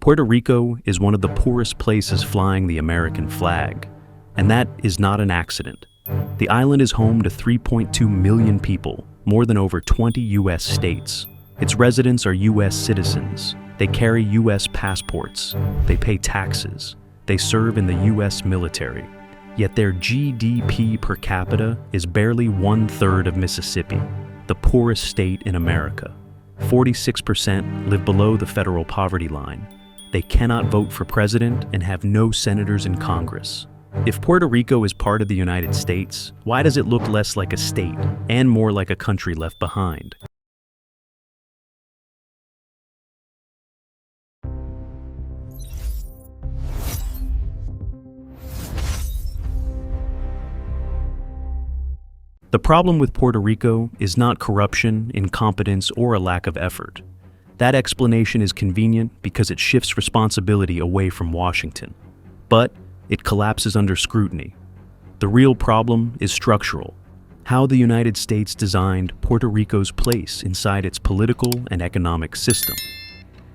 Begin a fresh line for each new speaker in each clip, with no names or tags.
Puerto Rico is one of the poorest places flying the American flag, and that is not an accident. The island is home to 3.2 million people, more than over 20 U.S. states. Its residents are U.S. citizens. They carry U.S. passports. They pay taxes. They serve in the U.S. military. Yet their GDP per capita is barely 1/3 of Mississippi, the poorest state in America. 46% live below the federal poverty line. They cannot vote for president and have no senators in Congress. If Puerto Rico is part of the United States, why does it look less like a state and more like a country left behind? The problem with Puerto Rico is not corruption, incompetence, or a lack of effort. That explanation is convenient because it shifts responsibility away from Washington. But it collapses under scrutiny. The real problem is structural: how the United States designed Puerto Rico's place inside its political and economic system.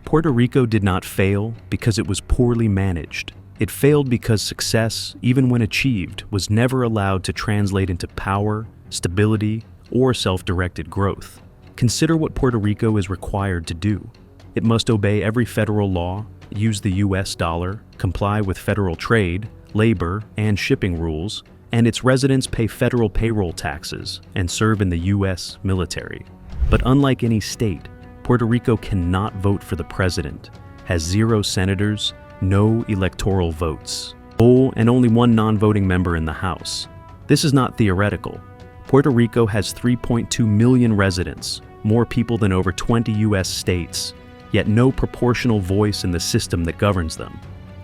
Puerto Rico did not fail because it was poorly managed. It failed because success, even when achieved, was never allowed to translate into power, stability, or self-directed growth. Consider what Puerto Rico is required to do. It must obey every federal law, use the US dollar, comply with federal trade, labor, and shipping rules, and its residents pay federal payroll taxes and serve in the US military. But unlike any state, Puerto Rico cannot vote for the president, has 0 senators, no electoral votes, and only 1 non-voting member in the House. This is not theoretical. Puerto Rico has 3.2 million residents, more people than over 20 U.S. states, yet no proportional voice in the system that governs them.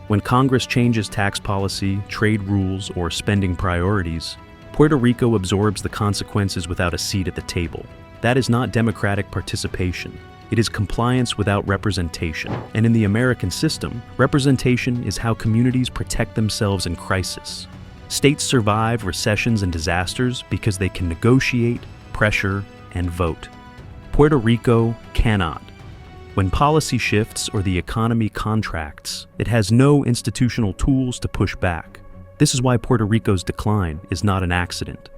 When Congress changes tax policy, trade rules, or spending priorities, Puerto Rico absorbs the consequences without a seat at the table. That is not democratic participation. It is compliance without representation. And in the American system, representation is how communities protect themselves in crisis. States survive recessions and disasters because they can negotiate, pressure, and vote. Puerto Rico cannot. When policy shifts or the economy contracts, it has no institutional tools to push back. This is why Puerto Rico's decline is not an accident.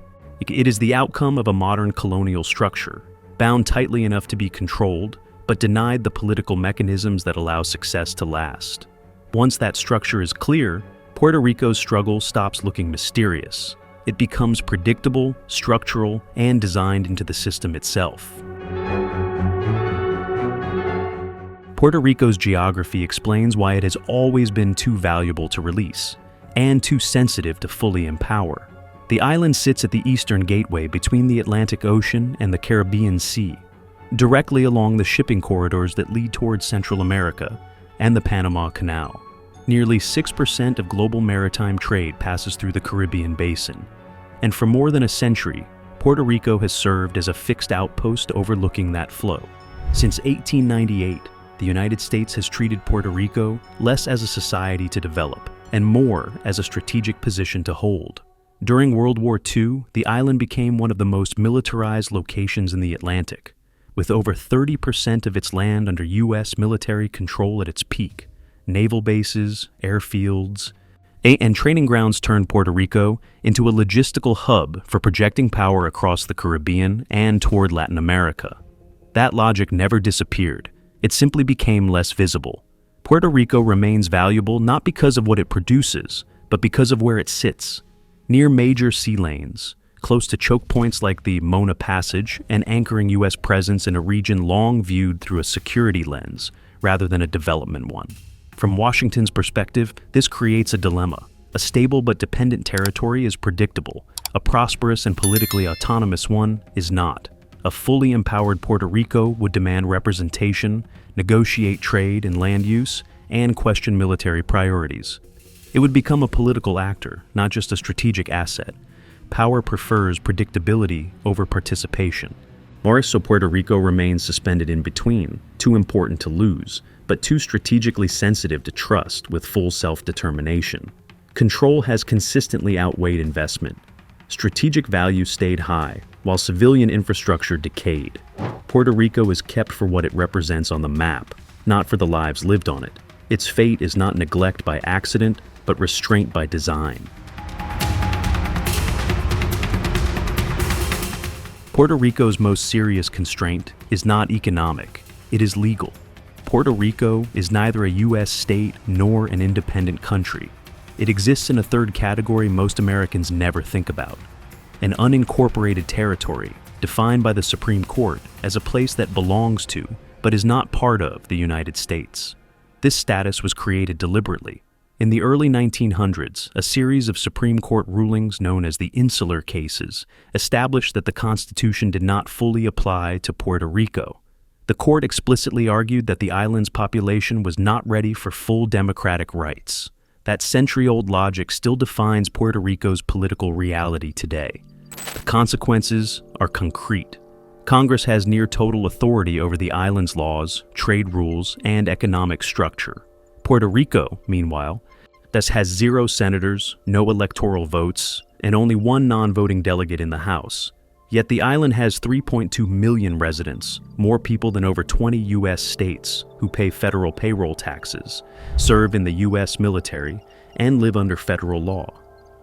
It is the outcome of a modern colonial structure, bound tightly enough to be controlled, but denied the political mechanisms that allow success to last. Once that structure is clear, Puerto Rico's struggle stops looking mysterious. It becomes predictable, structural, and designed into the system itself. Puerto Rico's geography explains why it has always been too valuable to release, and too sensitive to fully empower. The island sits at the eastern gateway between the Atlantic Ocean and the Caribbean Sea, directly along the shipping corridors that lead towards Central America and the Panama Canal. Nearly 6% of global maritime trade passes through the Caribbean basin, and for more than a century, Puerto Rico has served as a fixed outpost overlooking that flow. Since 1898, the United States has treated Puerto Rico less as a society to develop, and more as a strategic position to hold. During World War II, the island became one of the most militarized locations in the Atlantic, with over 30% of its land under U.S. military control at its peak. Naval bases, airfields, and training grounds turned Puerto Rico into a logistical hub for projecting power across the Caribbean and toward Latin America. That logic never disappeared. It simply became less visible. Puerto Rico remains valuable not because of what it produces, but because of where it sits, near major sea lanes, close to choke points like the Mona Passage, and anchoring U.S. presence in a region long viewed through a security lens rather than a development one. From Washington's perspective, this creates a dilemma. A stable but dependent territory is predictable. A prosperous and politically autonomous one is not. A fully empowered Puerto Rico would demand representation, negotiate trade and land use, and question military priorities. It would become a political actor, not just a strategic asset. Power prefers predictability over participation. So Puerto Rico remains suspended in between, too important to lose, but too strategically sensitive to trust with full self-determination. Control has consistently outweighed investment. Strategic value stayed high, while civilian infrastructure decayed. Puerto Rico is kept for what it represents on the map, not for the lives lived on it. Its fate is not neglect by accident, but restraint by design. Puerto Rico's most serious constraint is not economic, it is legal. Puerto Rico is neither a U.S. state nor an independent country. It exists in a third category most Americans never think about: an unincorporated territory defined by the Supreme Court as a place that belongs to, but is not part of, the United States. This status was created deliberately. In the early 1900s, a series of Supreme Court rulings known as the Insular Cases established that the Constitution did not fully apply to Puerto Rico. The court explicitly argued that the island's population was not ready for full democratic rights. That century-old logic still defines Puerto Rico's political reality today. The consequences are concrete. Congress has near total authority over the island's laws, trade rules, and economic structure. Puerto Rico, meanwhile, thus has 0 senators, no electoral votes, and only 1 non-voting delegate in the House. Yet the island has 3.2 million residents, more people than over 20 U.S. states, who pay federal payroll taxes, serve in the U.S. military, and live under federal law.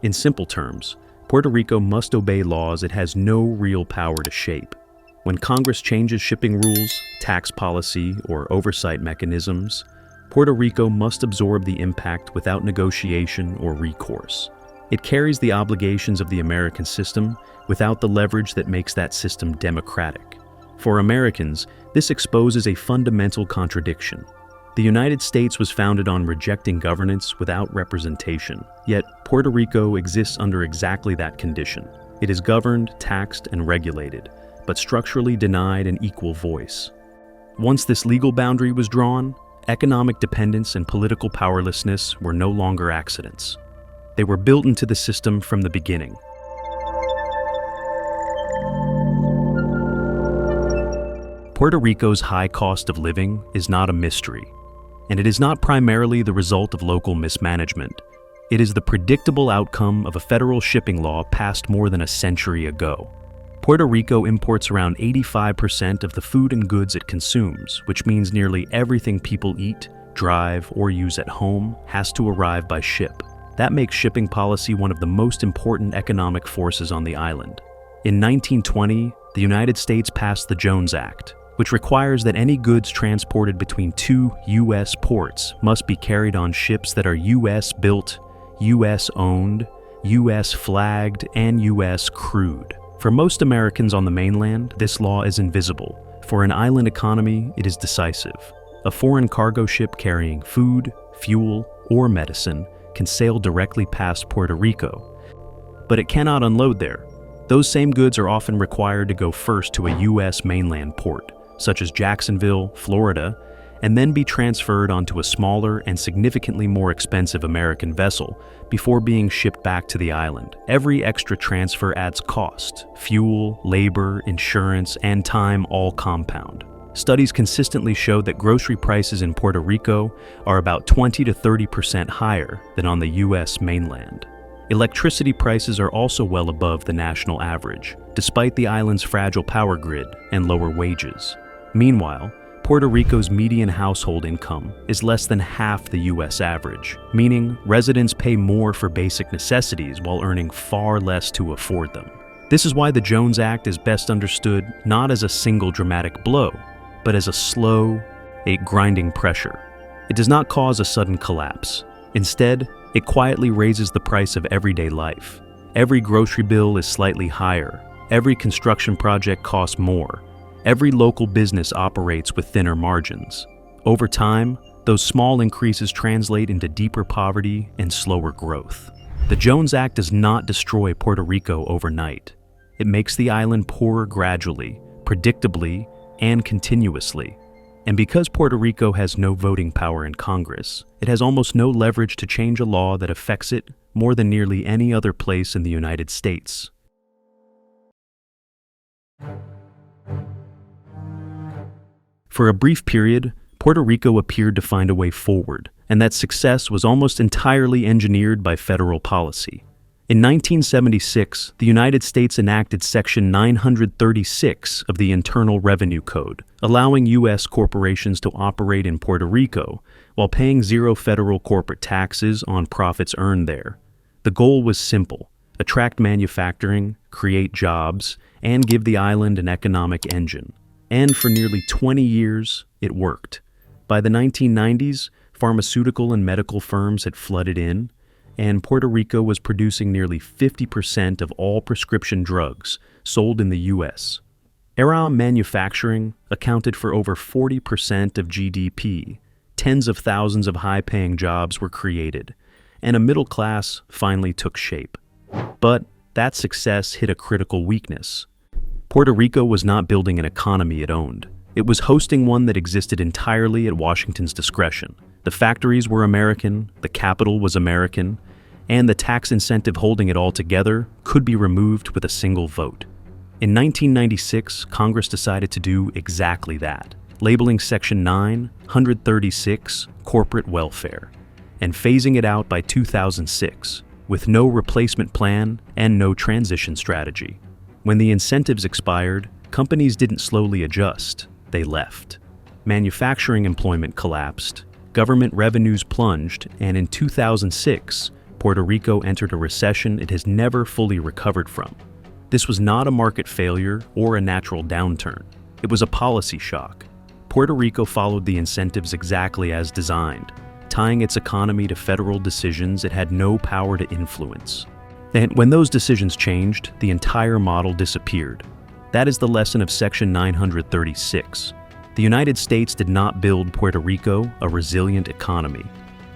In simple terms, Puerto Rico must obey laws it has no real power to shape. When Congress changes shipping rules, tax policy, or oversight mechanisms, Puerto Rico must absorb the impact without negotiation or recourse. It carries the obligations of the American system without the leverage that makes that system democratic. For Americans, this exposes a fundamental contradiction. The United States was founded on rejecting governance without representation, yet Puerto Rico exists under exactly that condition. It is governed, taxed, and regulated, but structurally denied an equal voice. Once this legal boundary was drawn, economic dependence and political powerlessness were no longer accidents. They were built into the system from the beginning. Puerto Rico's high cost of living is not a mystery, and it is not primarily the result of local mismanagement. It is the predictable outcome of a federal shipping law passed more than a century ago. Puerto Rico imports around 85% of the food and goods it consumes, which means nearly everything people eat, drive, or use at home has to arrive by ship. That makes shipping policy one of the most important economic forces on the island. In 1920, the United States passed the Jones Act, which requires that any goods transported between 2 U.S. ports must be carried on ships that are U.S.-built, U.S.-owned, U.S.-flagged, and U.S.-crewed. For most Americans on the mainland, this law is invisible. For an island economy, it is decisive. A foreign cargo ship carrying food, fuel, or medicine can sail directly past Puerto Rico, but it cannot unload there. Those same goods are often required to go first to a U.S. mainland port, such as Jacksonville, Florida, and then be transferred onto a smaller and significantly more expensive American vessel before being shipped back to the island. Every extra transfer adds cost: fuel, labor, insurance, and time all compound. Studies consistently show that grocery prices in Puerto Rico are about 20 to 30% higher than on the U.S. mainland. Electricity prices are also well above the national average, despite the island's fragile power grid and lower wages. Meanwhile, Puerto Rico's median household income is less than half the U.S. average, meaning residents pay more for basic necessities while earning far less to afford them. This is why the Jones Act is best understood not as a single dramatic blow, but as a slow, grinding pressure. It does not cause a sudden collapse. Instead, it quietly raises the price of everyday life. Every grocery bill is slightly higher. Every construction project costs more. Every local business operates with thinner margins. Over time, those small increases translate into deeper poverty and slower growth. The Jones Act does not destroy Puerto Rico overnight. It makes the island poorer gradually, predictably, and continuously. And because Puerto Rico has no voting power in Congress, it has almost no leverage to change a law that affects it more than nearly any other place in the United States. For a brief period, Puerto Rico appeared to find a way forward, and that success was almost entirely engineered by federal policy. In 1976, the United States enacted Section 936 of the Internal Revenue Code, allowing U.S. corporations to operate in Puerto Rico while paying zero federal corporate taxes on profits earned there. The goal was simple: attract manufacturing, create jobs, and give the island an economic engine. And for nearly 20 years, it worked. By the 1990s, pharmaceutical and medical firms had flooded in, and Puerto Rico was producing nearly 50% of all prescription drugs sold in the U.S. Era manufacturing accounted for over 40% of GDP. Tens of thousands of high-paying jobs were created, and a middle class finally took shape. But that success hit a critical weakness. Puerto Rico was not building an economy it owned. It was hosting one that existed entirely at Washington's discretion. The factories were American, the capital was American, and the tax incentive holding it all together could be removed with a single vote. In 1996, Congress decided to do exactly that, labeling Section 936 corporate welfare, and phasing it out by 2006, with no replacement plan and no transition strategy. When the incentives expired, companies didn't slowly adjust, they left. Manufacturing employment collapsed, government revenues plunged, and in 2006, Puerto Rico entered a recession it has never fully recovered from. This was not a market failure or a natural downturn. It was a policy shock. Puerto Rico followed the incentives exactly as designed, tying its economy to federal decisions it had no power to influence. And when those decisions changed, the entire model disappeared. That is the lesson of Section 936. The United States did not build Puerto Rico a resilient economy.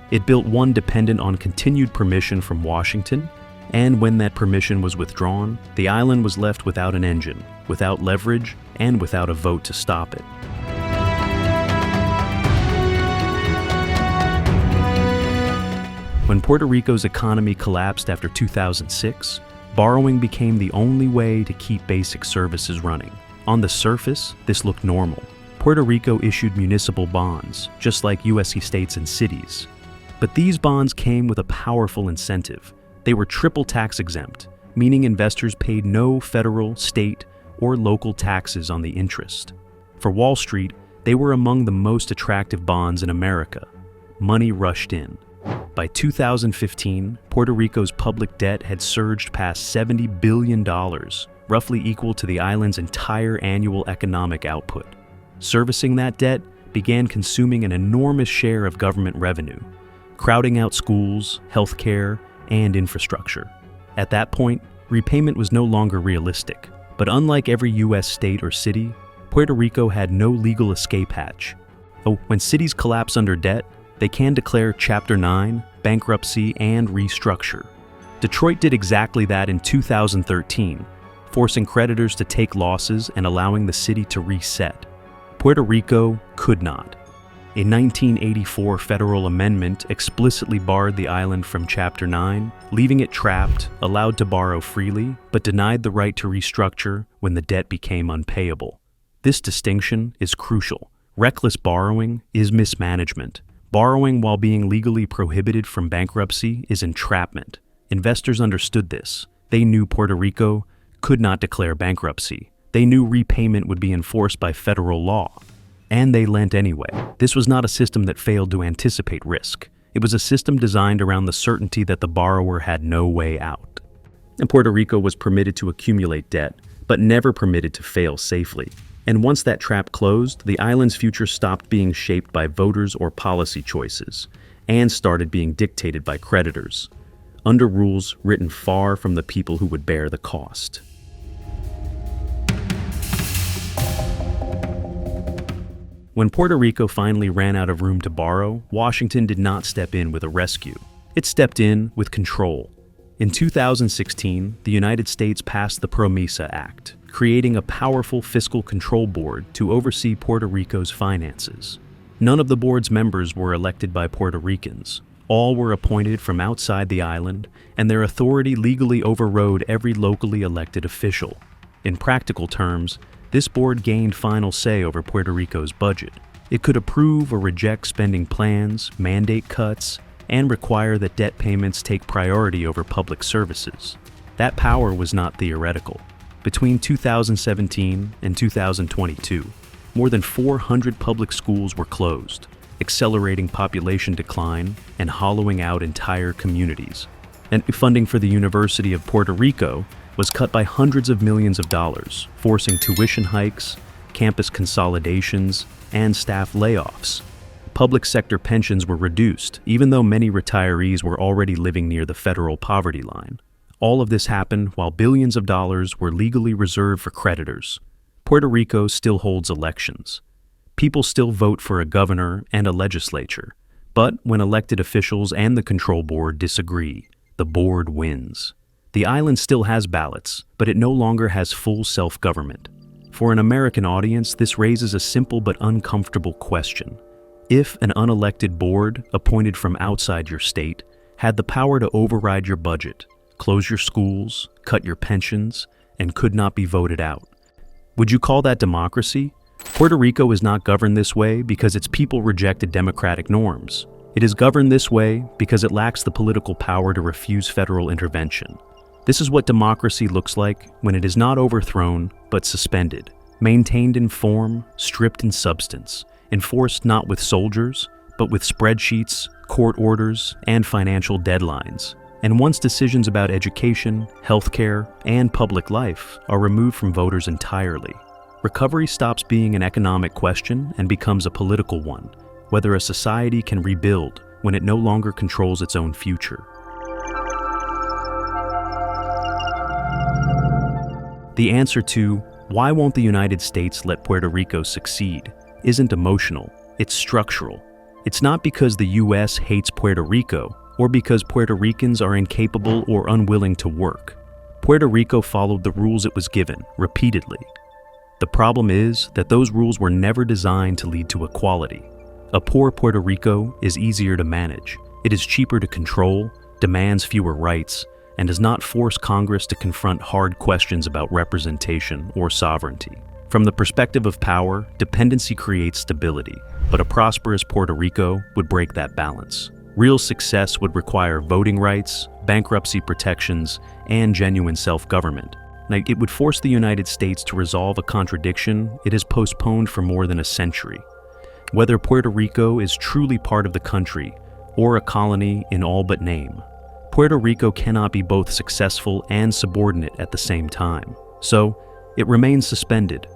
It built one dependent on continued permission from Washington, and when that permission was withdrawn, the island was left without an engine, without leverage, and without a vote to stop it. When Puerto Rico's economy collapsed after 2006, borrowing became the only way to keep basic services running. On the surface, this looked normal. Puerto Rico issued municipal bonds, just like U.S. states and cities. But these bonds came with a powerful incentive. They were triple tax exempt, meaning investors paid no federal, state, or local taxes on the interest. For Wall Street, they were among the most attractive bonds in America. Money rushed in. By 2015, Puerto Rico's public debt had surged past $70 billion, roughly equal to the island's entire annual economic output. Servicing that debt began consuming an enormous share of government revenue, crowding out schools, healthcare, and infrastructure. At that point, repayment was no longer realistic, but unlike every U.S. state or city, Puerto Rico had no legal escape hatch. When cities collapse under debt, they can declare Chapter 9, bankruptcy, and restructure. Detroit did exactly that in 2013, forcing creditors to take losses and allowing the city to reset. Puerto Rico could not. A 1984 federal amendment explicitly barred the island from Chapter 9, leaving it trapped, allowed to borrow freely, but denied the right to restructure when the debt became unpayable. This distinction is crucial. Reckless borrowing is mismanagement. Borrowing while being legally prohibited from bankruptcy is entrapment. Investors understood this. They knew Puerto Rico could not declare bankruptcy. They knew repayment would be enforced by federal law. And they lent anyway. This was not a system that failed to anticipate risk. It was a system designed around the certainty that the borrower had no way out. And Puerto Rico was permitted to accumulate debt, but never permitted to fail safely. And once that trap closed, the island's future stopped being shaped by voters or policy choices, and started being dictated by creditors, under rules written far from the people who would bear the cost. When Puerto Rico finally ran out of room to borrow, Washington did not step in with a rescue. It stepped in with control. In 2016, the United States passed the Promesa Act, creating a powerful fiscal control board to oversee Puerto Rico's finances. None of the board's members were elected by Puerto Ricans. All were appointed from outside the island, and their authority legally overrode every locally elected official. In practical terms, this board gained final say over Puerto Rico's budget. It could approve or reject spending plans, mandate cuts, and require that debt payments take priority over public services. That power was not theoretical. Between 2017 and 2022, more than 400 public schools were closed. accelerating population decline and hollowing out entire communities. And funding for the University of Puerto Rico was cut by hundreds of millions of dollars, forcing tuition hikes, campus consolidations, and staff layoffs. Public sector pensions were reduced, even though many retirees were already living near the federal poverty line. All of this happened while billions of dollars were legally reserved for creditors. Puerto Rico still holds elections. People still vote for a governor and a legislature. But when elected officials and the control board disagree, the board wins. The island still has ballots, but it no longer has full self-government. For an American audience, this raises a simple but uncomfortable question. If an unelected board, appointed from outside your state, had the power to override your budget, close your schools, cut your pensions, and could not be voted out, would you call that democracy? Puerto Rico is not governed this way because its people rejected democratic norms. It is governed this way because it lacks the political power to refuse federal intervention. This is what democracy looks like when it is not overthrown, but suspended, maintained in form, stripped in substance, enforced not with soldiers, but with spreadsheets, court orders, and financial deadlines. And once decisions about education, healthcare, and public life are removed from voters entirely, recovery stops being an economic question and becomes a political one, whether a society can rebuild when it no longer controls its own future. The answer to why won't the United States let Puerto Rico succeed isn't emotional, it's structural. It's not because the U.S. hates Puerto Rico or because Puerto Ricans are incapable or unwilling to work. Puerto Rico followed the rules it was given, repeatedly. The problem is that those rules were never designed to lead to equality. A poor Puerto Rico is easier to manage. It is cheaper to control, demands fewer rights, and does not force Congress to confront hard questions about representation or sovereignty. From the perspective of power, dependency creates stability, but a prosperous Puerto Rico would break that balance. Real success would require voting rights, bankruptcy protections, and genuine self-government. It would force the United States to resolve a contradiction it has postponed for more than a century. Whether Puerto Rico is truly part of the country or a colony in all but name, Puerto Rico cannot be both successful and subordinate at the same time. So, it remains suspended.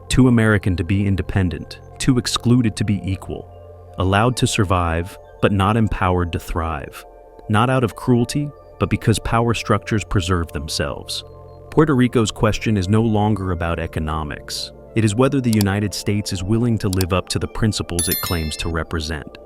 Too American to be independent, too excluded to be equal, allowed to survive, but not empowered to thrive. Not out of cruelty, but because power structures preserve themselves. Puerto Rico's question is no longer about economics. It is whether the United States is willing to live up to the principles it claims to represent.